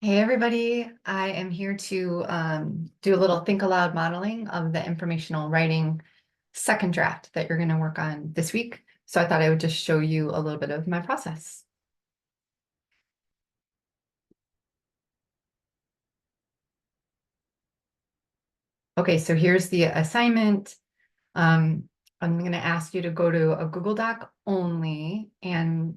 Hey everybody, I am here to do a little think aloud modeling of the informational writing second draft that you're going to work on this week. So I thought I would just show you a little bit of my process. Okay, so here's the assignment. I'm going to ask you to go to a Google Doc only and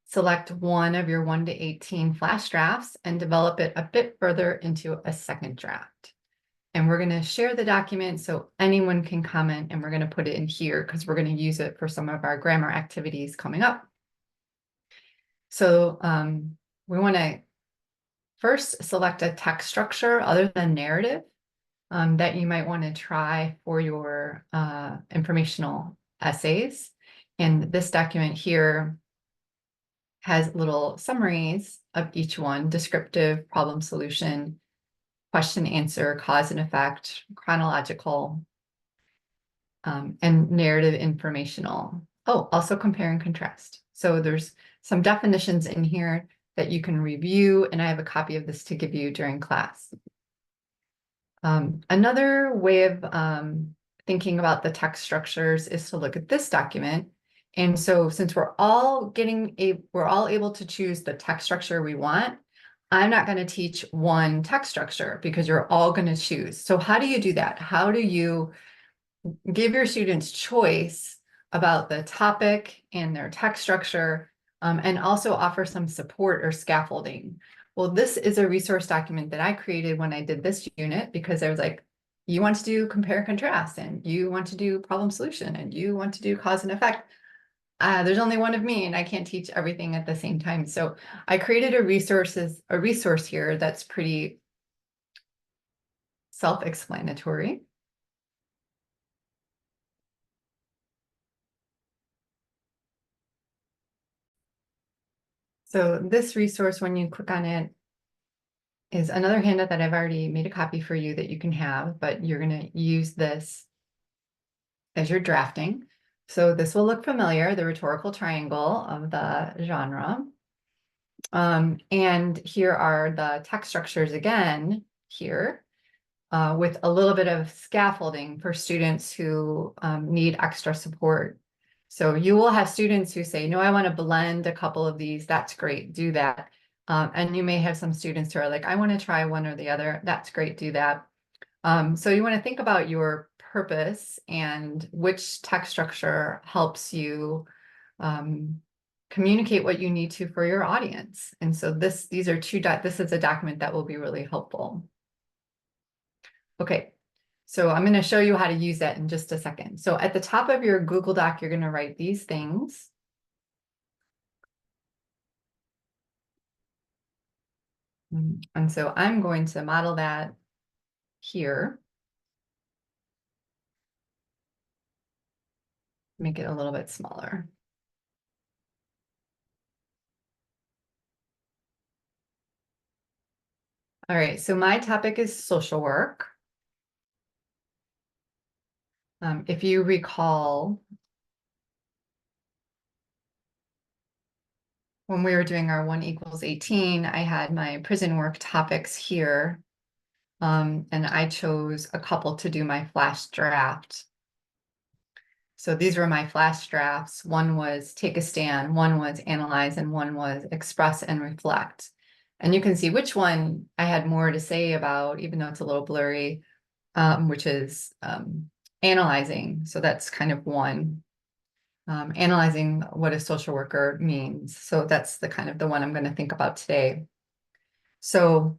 select one of your 1 to 18 flash drafts and develop it a bit further into a second draft. And we're going to share the document so anyone can comment, and we're going to put it in here because we're going to use it for some of our grammar activities coming up. So we want to first select a text structure other than narrative that you might want to try for your informational essays. And this document here has little summaries of each one: descriptive, problem solution, question answer, cause and effect, chronological, and narrative informational. Oh, also compare and contrast. So there's some definitions in here that you can review, and I have a copy of this to give you during class. Another way of thinking about the text structures is to look at this document. And so since we're all able to choose the text structure we want, I'm not going to teach one text structure because you're all going to choose. So how do you do that? How do you give your students choice about the topic and their text structure, and also offer some support or scaffolding? Well, this is a resource document that I created when I did this unit because I was like, you want to do compare and contrast, and you want to do problem solution, and you want to do cause and effect. There's only one of me, and I can't teach everything at the same time. So I created a resource here that's pretty self-explanatory. So this resource, when you click on it, is another handout that I've already made a copy for you that you can have, but you're going to use this as you're drafting. So this will look familiar, the rhetorical triangle of the genre. And here are the text structures again here, with a little bit of scaffolding for students who need extra support. So you will have students who say, no, I want to blend a couple of these. That's great, do that. And you may have some students who are like, I want to try one or the other. That's great, do that. So you want to think about your purpose and which text structure helps you communicate what you need to for your audience. And so this is a document that will be really helpful. Okay, so I'm going to show you how to use that in just a second. So at the top of your Google Doc, you're going to write these things. And so I'm going to model that here. Make it a little bit smaller. All right, so my topic is social work. If you recall, when we were doing our 1 = 18, I had my prison work topics here, and I chose a couple to do my flash draft. So these were my flash drafts. One was take a stand, one was analyze, and one was express and reflect. And you can see which one I had more to say about, even though it's a little blurry, which is analyzing. So that's kind of one. Analyzing what a social worker means. So that's the kind of the one I'm going to think about today. So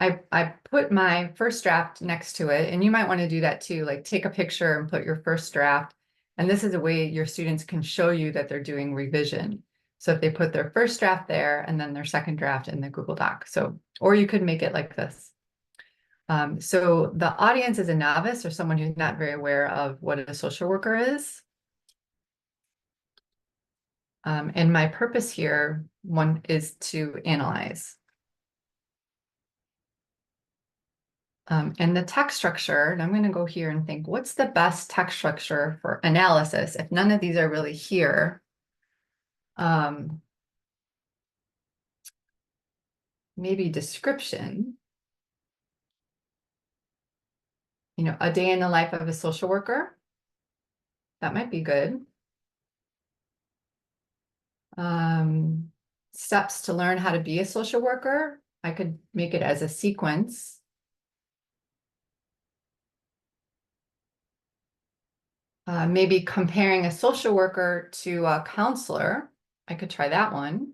I put my first draft next to it, and you might want to do that too, like take a picture and put your first draft. And this is a way your students can show you that they're doing revision. So if they put their first draft there and then their second draft in the Google Doc. So, or you could make it like this. So the audience is a novice or someone who's not very aware of what a social worker is. And my purpose here, one, is to analyze. And the text structure, and I'm going to go here and think, what's the best text structure for analysis if none of these are really here? maybe description. You know, a day in the life of a social worker. That might be good. Steps to learn how to be a social worker. I could make it as a sequence. Maybe comparing a social worker to a counselor. I could try that one.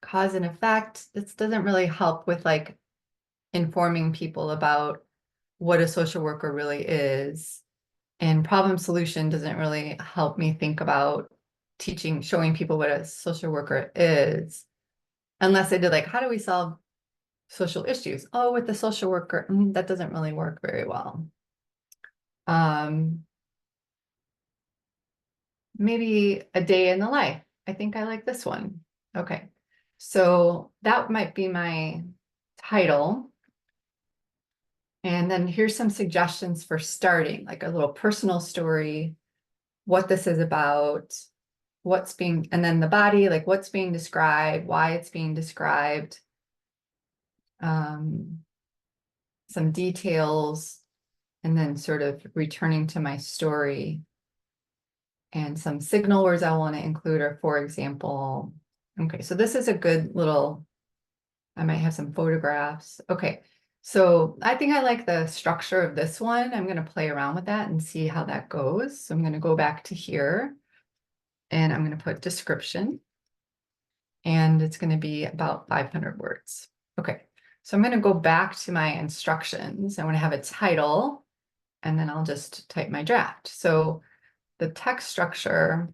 Cause and effect. This doesn't really help with like informing people about what a social worker really is. And problem solution doesn't really help me think about teaching, showing people what a social worker is. Unless I did like, how do we solve social issues? Oh, with the social worker, that doesn't really work very well. Maybe a day in the life. I think I like this one. Okay, so that might be my title. And then here's some suggestions for starting, like a little personal story, what this is about, what's being, and then the body, like what's being described, why it's being described, some details, and then sort of returning to my story. And some signal words I want to include are, for example, okay, so this is a good little, I might have some photographs. Okay, so I think I like the structure of this one. I'm going to play around with that and see how that goes. So I'm going to go back to here and I'm going to put description. And it's going to be about 500 words. Okay, so I'm going to go back to my instructions. I want to have a title, and then I'll just type my draft. So the text structure,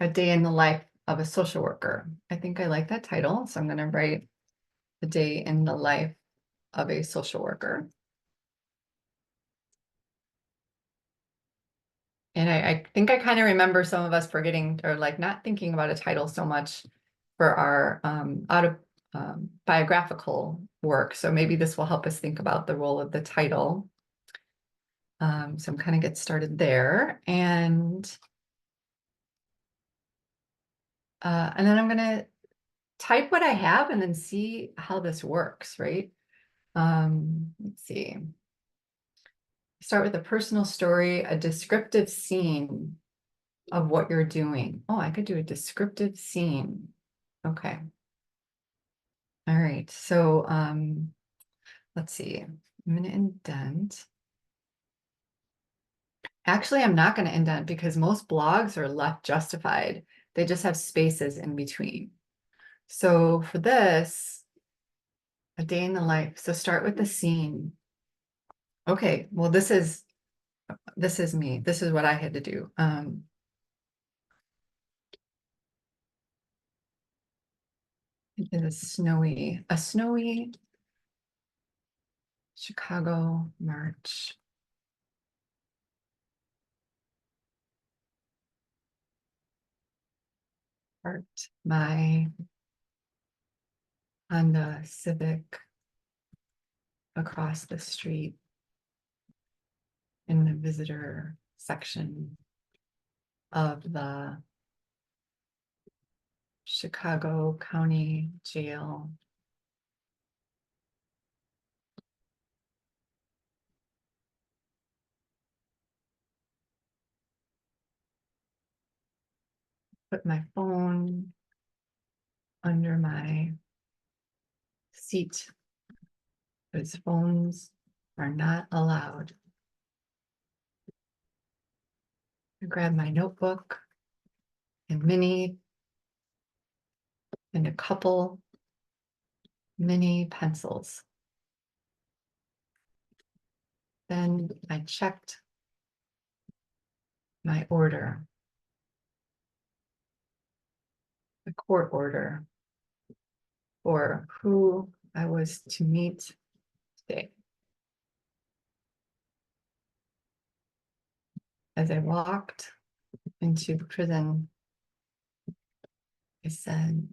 a day in the life of a social worker. I think I like that title, so I'm going to write a day in the life of a social worker. And I think I kind of remember some of us forgetting or like not thinking about a title so much for our biographical work. So maybe this will help us think about the role of the title. So I'm kind of get started there. And then I'm going to type what I have and then see how this works, right? Let's see. Start with a personal story, a descriptive scene of what you're doing. Oh, I could do a descriptive scene. Okay. All right. So let's see. I'm going to indent. Actually, I'm not going to indent because most blogs are left justified. They just have spaces in between. So for this, a day in the life. So start with the scene. Okay, well, this is me. This is what I had to do. It is a snowy Chicago March. Parked my Honda Civic across the street in the visitor section of the Chicago County Jail. Put my phone under my seat because phones are not allowed. I grabbed my notebook and a couple mini pencils. Then I checked my order, the court order, for who I was to meet today. As I walked into the prison, I said,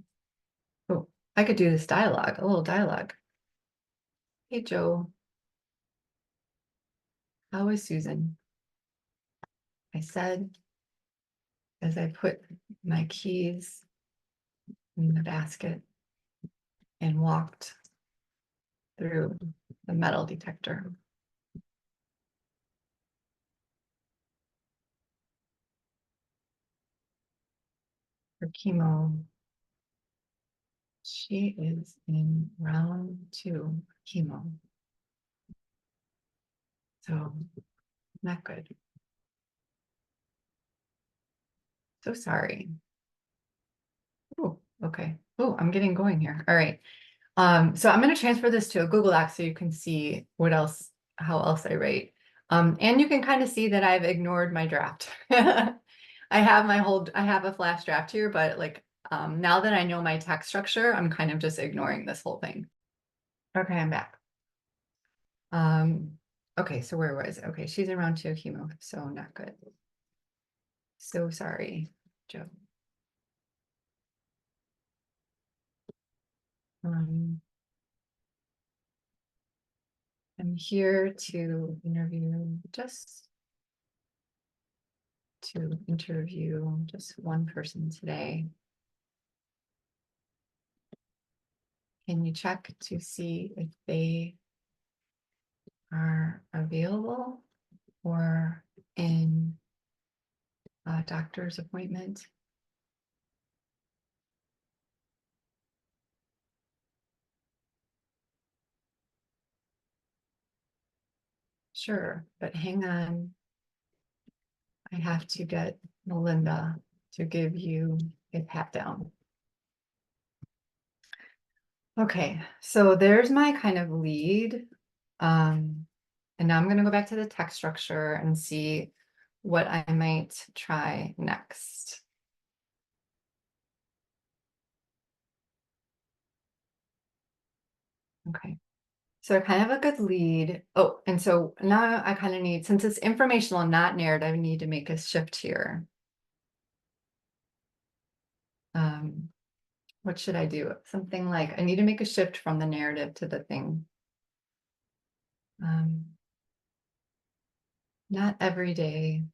oh, I could do this dialogue, a little dialogue. Hey, Joe, how is Susan? I said, as I put my keys in the basket and walked through the metal detector. For chemo, she is in round 2 chemo. So not good. So sorry. Oh, okay. Oh, I'm getting going here. All right. So I'm going to transfer this to a Google Doc so you can see what else, how else I write. And you can kind of see that I've ignored my draft. I have a flash draft here, but like now that I know my text structure, I'm kind of just ignoring this whole thing. Okay, I'm back. Okay, so where was it? Okay, she's in round 2 chemo, so not good. So sorry, Joe. I'm here to interview just one person today. Can you check to see if they are available or in a doctor's appointment? Sure, but hang on. I have to get Melinda to give you a pat down. Okay, so there's my kind of lead. And now I'm going to go back to the text structure and see what I might try next. Okay, so I kind of have a good lead. Oh, and so now I kind of need, since it's informational and not narrative, I need to make a shift here. What should I do? Something like, I need to make a shift from the narrative to the thing. Not every day.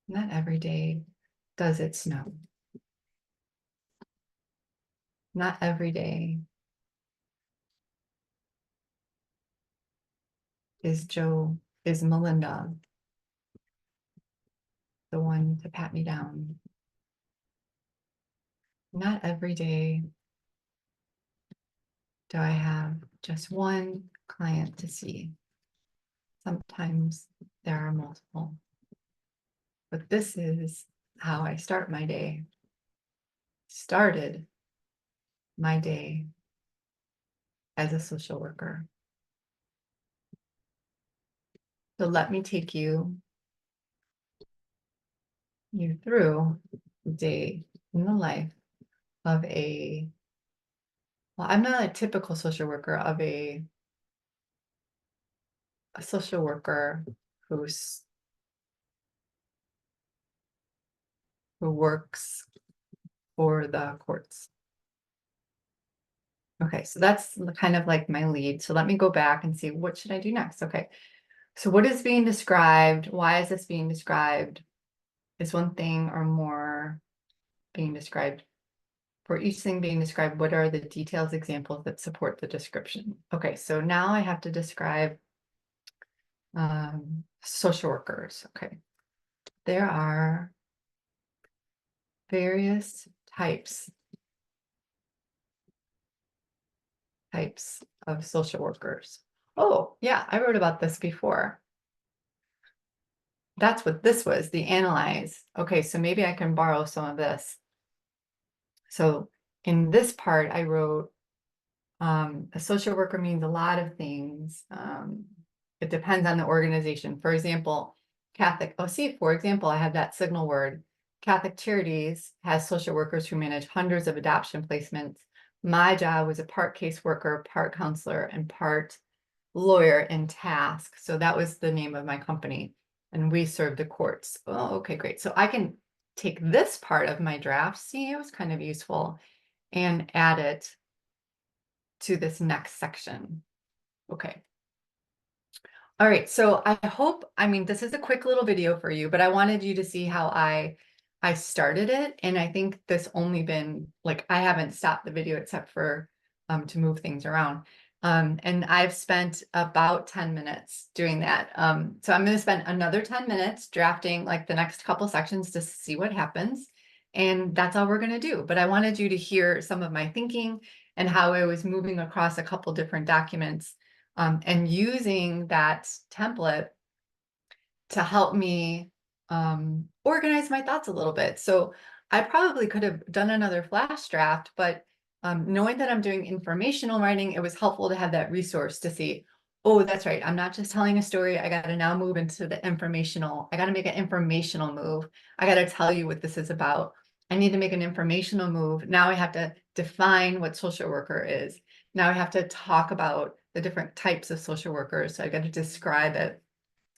Not every day does it snow. Not every day is Melinda the one to pat me down. Not every day do I have just one client to see. Sometimes there are multiple. But this is how I start my day. Started my day as a social worker. So let me take you through the day in the life of well, I'm not a typical social worker, of a social worker who works for the courts. Okay, so that's kind of like my lead. So let me go back and see, what should I do next? Okay, so what is being described? Why is this being described? Is one thing or more being described? For each thing being described, what are the details, examples that support the description? Okay, so now I have to describe social workers. Okay, there are various types of social workers. Oh, yeah, I wrote about this before. That's what this was, the analyze. Okay, so maybe I can borrow some of this. So in this part, I wrote, a social worker means a lot of things. It depends on the organization. For example, for example, I have that signal word. Catholic Charities has social workers who manage hundreds of adoption placements. My job was a part caseworker, part counselor, and part lawyer in task. So that was the name of my company. And we served the courts. Oh, okay, great. So I can take this part of my draft, see, it was kind of useful, and add it to this next section. Okay. All right, so I hope, I mean, this is a quick little video for you, but I wanted you to see how I started it. And I think this only been like, I haven't stopped the video except for to move things around. And I've spent about 10 minutes doing that. So I'm going to spend another 10 minutes drafting like the next couple sections to see what happens. And that's all we're going to do. But I wanted you to hear some of my thinking and how I was moving across a couple different documents and using that template to help me organize my thoughts a little bit. So I probably could have done another flash draft, but knowing that I'm doing informational writing, it was helpful to have that resource to see, oh, that's right. I'm not just telling a story. I got to now move into the informational. I got to make an informational move. I got to tell you what this is about. I need to make an informational move. Now I have to define what social worker is. Now I have to talk about the different types of social workers. So I got to describe it.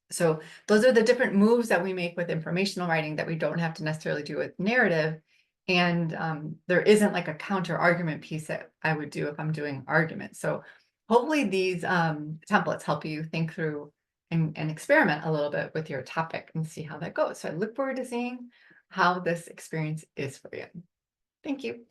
So those are the different moves that we make with informational writing that we don't have to necessarily do with narrative. And there isn't like a counter argument piece that I would do if I'm doing argument. So hopefully these templates help you think through and experiment a little bit with your topic and see how that goes. So I look forward to seeing how this experience is for you. Thank you.